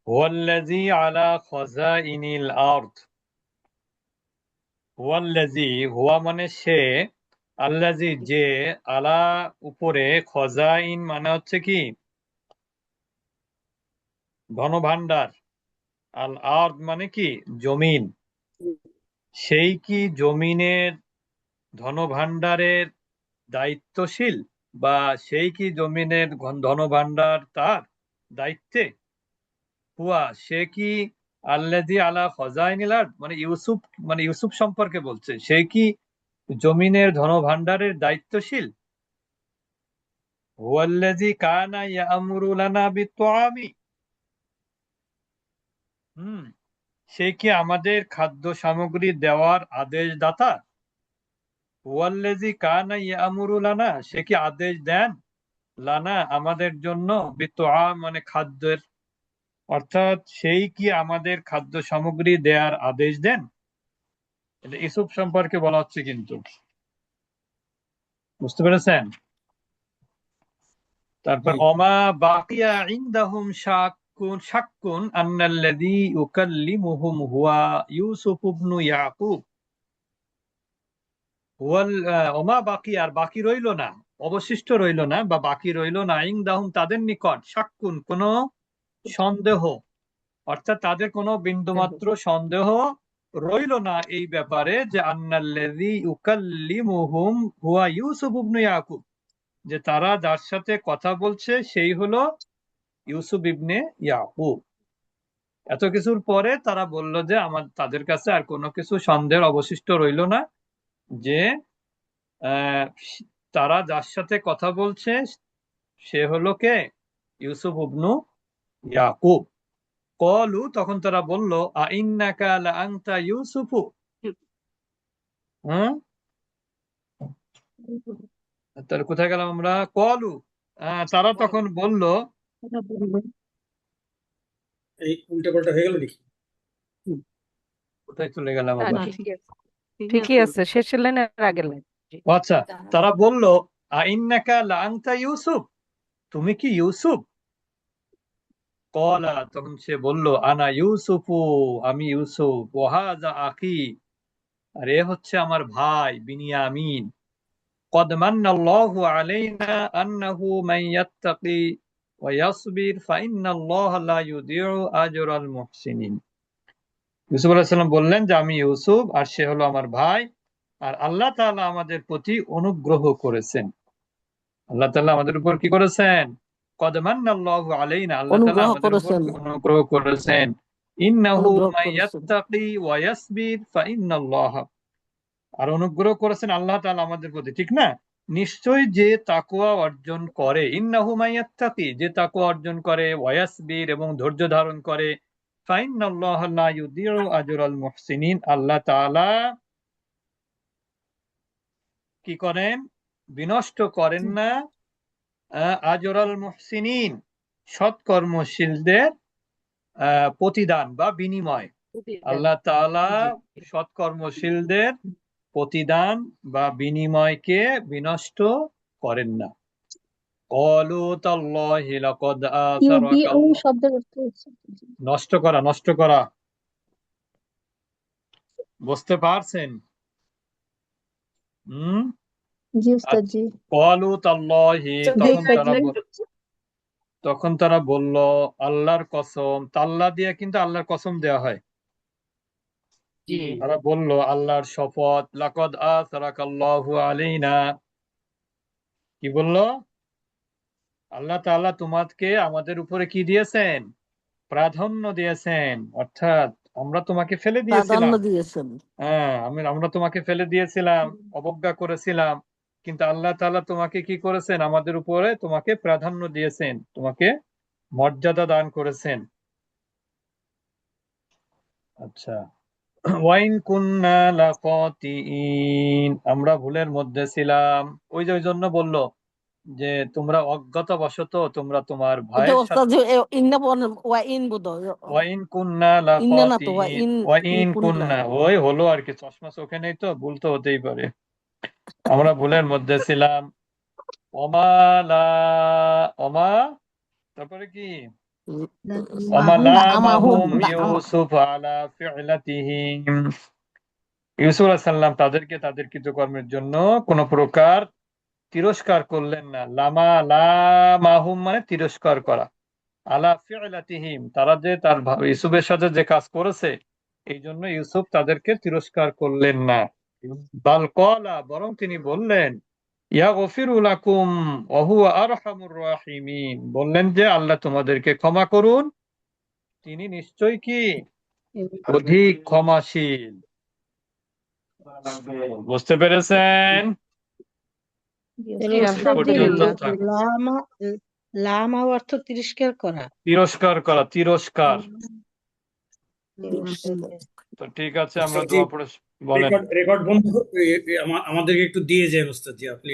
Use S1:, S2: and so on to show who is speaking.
S1: হুয়াল্লাযী আলা খাযাইনিল আরদ। হুয়াল্লাযী, হুয়া মানে সে, আল্লাযী যে, আলা উপরে, খজাইন মানে হচ্ছে কি ধনভাণ্ডার, আল আরদ মানে কি জমিন। সেই কি জমিনের ধনভাণ্ডারের দায়িত্বশীল, বা সেই কি জমিনের ধনভাণ্ডার তার দায়িত্বে। হুয়া সে কি, আল্লাযী আলা খাযাইনিল আরদ মানে ইউসুফ, মানে ইউসুফ সম্পর্কে বলছে, সে কি জমিনের ধনভাণ্ডারের দায়িত্বশীল। হুয়াল্লাযী কানা ইয়া'মুরু লানা বিত-তুআমি। হুম, সে কি আমাদের খাদ্য সামগ্রী দেওয়ার আদেশদাতা। হুয়াল্লাযী কানা ইয়া'মুরু লানা, সে কি আদেশ দেন, লানা আমাদের জন্য, বিত-তুআম মানে খাদ্যের, অর্থাৎ সেই কি আমাদের খাদ্য সামগ্রী দেওয়ার আদেশ দেন। এটা ইউসুফ সম্পর্কে বলা হচ্ছে কিন্তু, বুঝতে পেরেছেন। তারপর
S2: জি।
S1: অমা বাকিয়া ইনদাহুম শাক্কুন আন্নাল্লাযী ইউকাল্লিমুহুম হুয়া ইউসুফ ইবনু ইয়াকুব। ওমা বাকি, আর বাকি রইল না, অবশিষ্ট রইল না, বা বাকি রইল না, ইনদাহুম তাদের নিকট, শাক্কুন কোন সন্দেহ, অর্থাৎ তাদের কোনো বিন্দুমাত্র সন্দেহ রইল না এই ব্যাপারে, যে আন্নাল্লাযী ইউকাল্লিমুহুম হুয়া ইউসুফ ইবনু ইয়াকুব, যে তারা যার সাথে কথা বলছে সেই হলো ইউসুফ ইবনে ইয়াকুব। এত কিছুর পরে তারা বলল যে তাদের কাছে আর কোনো কিছু সন্দেহের অবশিষ্ট রইল না, যে আহ, তারা যার সাথে কথা বলছে সে হলো কে, ইউসুফ ইবনু ইয়াকুব। কলু তখন তারা বলল, আইন্নাকা লাআনতা ইউসুফু। হ্যাঁ, তাহলে কোথায় গেলাম আমরা, কলু, তারা তখন বলল,
S2: এই উল্টা পাল্টা হয়ে গেল নাকি?
S1: কোথায় চলে গেলাম
S3: না,
S1: আবার।
S3: ঠিকই আছে, শেষের লাইন আর আগের লাইন।
S1: ও আচ্ছা, তারা বলল, আইন্নাকা লাআনতা ইউসুফ, তুমি কি ইউসুফ। কলা তখন সে বলল, আনা ইউসুফু, আমি ইউসুফ, ওয়াহাযা আখি, আর এ হচ্ছে আমার ভাই বিনিয়ামিন। قد من الله علينا أنه من يتقي ويصبر فإن الله لا يضيع أجر المحسنين। ইউসুফ আলাইহিস সালাম বললেন যে আমি ইউসুফ, আর সে হলো আমার ভাই, আর আল্লাহ তাআলা আমাদের প্রতি অনুগ্রহ করেছেন। আল্লাহ তাআলা আমাদের উপর কি করেছেন, কদ মান্নাল্লাহু আলাইনা, আল্লাহ তাআলা
S4: অনুগ্রহ
S1: আমাদের উপর
S4: করেছেন।
S1: অনুগ্রহ করেছেন। ইন্নাহু
S4: অনুগ্রহ
S1: মান
S4: করেছেন।
S1: ইয়াত্তাকি ওয়া ইয়াসবির ফাইন্নাল্লাহ, আর অনুগ্রহ করেছেন আল্লাহ তাআলা আমাদের প্রতি, ঠিক না। নিশ্চয় যে তাকওয়া অর্জন করে, ইন্নাহু মান ইয়াত্তাকি, যে তাকওয়া অর্জন করে, ওয়া ইয়াসবির এবং ধৈর্য ধারণ করে, ফাইন্নাল্লাহ লা ইউদিউ আজরাল মুহসিনিন, আল্লাহ তাআলা কি করেন, বিনষ্ট করেন না আজরাল মুহসিনিন, সৎকর্মশীলদের প্রতিদান বা বিনিময়। আল্লাহ তাআলা সৎকর্মশীলদের প্রতিদান বা বিনিময়কে বিনষ্ট করেন না। ক্বালু তাল্লাহি লাকাদ
S5: ইউদিউ
S1: আসারাকাল্লাহ,
S5: শব্দের অর্থ হচ্ছে
S1: নষ্ট করা, নষ্ট করা, বুঝতে পারছেন। হুম,
S5: জি উস্তাদ জি।
S1: ক্বালু তাল্লাহি,
S5: জি উস্তাদ জি।
S1: তখন তারা বলল, আল্লাহর কসম, তাল্লা দিয়ে কিন্তু আল্লাহর কসম দেওয়া হয়।
S3: জি,
S1: তারা বলল আল্লাহর শপথ, লাকাদ আসারাকাল্লাহু আলাইনা, কি বলল, আল্লাহ তাআলা তোমাকে আমাদের উপরে কি দিয়েছেন, প্রাধান্য দিয়েছেন, অর্থাৎ আমরা তোমাকে ফেলে
S4: প্রাধান্য
S1: দিয়েছিলাম।
S4: দিয়েছেন।
S1: হ্যাঁ, আমরা তোমাকে ফেলে দিয়েছিলাম, অবজ্ঞা করেছিলাম, কিন্তু আল্লাহ তাআলা তোমাকে কি করেছেন, আমাদের উপরে তোমাকে প্রাধান্য দিয়েছেন, তোমাকে মর্যাদা দান করেছেন। আচ্ছা, ওয়াইন কুন্না লাফাতিন, আমরা ভুলের মধ্যে ছিলাম। ওই যে ওই জন্য বলল যে তোমরা অজ্ঞতাবশত তোমরা তোমার
S4: ওটা
S1: ভাইয়ের
S4: ওস্তাদ
S1: সাথে,
S4: যে ইন্না বলেন, ওয়া ইন বোধহয়।
S1: ওয়াইন কুন্না
S4: ইন্না না তো, ওয়া
S1: লাফাতিন,
S4: ইন। ইন
S1: ওয়াইন
S4: কুন্না।
S1: কুন্না, ওই হলো আর কি, চশমা চোখে নেই তো, ভুল তো হতেই পারে। আমরা ভুলের মধ্যে ছিলাম। অমা লা, অমা তারপরে কি, ওমা
S4: লামাহুম
S1: লামাহুম ইউসুফ আলা ফি'লাতিহিম ইউসুফ আলাইহিস সালাম তাদেরকে তাদের কৃতকর্মের জন্য কোন প্রকার তিরস্কার করলেন না। লামাহুম মানে তিরস্কার করা, আলা ফি'লাতিহিম তারা যে তার ইউসুফের সাথে যে কাজ করেছে এই জন্য ইউসুফ তাদেরকে তিরস্কার করলেন না। বাল ক্বালা বরং তিনি বললেন ইয়াগফিরু লাকুম ওয়া হুয়া আরহামুর রাহিমিন, বললেন যে আল্লাহ তোমাদেরকে ক্ষমা করুন, তিনি নিশ্চয়ই কি অধিক ক্ষমাশীল। বুঝতে পেরেছেন?
S5: Yes,
S4: তাহলে
S5: sir.
S3: জি
S4: ওস্তাদ জি
S1: পর্যন্ত
S3: আলহামদুলিল্লাহ।
S1: থাক।
S4: লামা লামা অর্থ তিরস্কার করা।
S1: তিরস্কার করা, তিরস্কার।
S4: তিরস্কার।
S1: তো ঠিক আছে, আমরা
S2: ওস্তাদ জি,
S1: দোয়া পড়ে বলেন।
S2: রেকর্ড বন্ধ আমাদেরকে একটু দিয়ে যায় ওস্তাদ জি, আপনি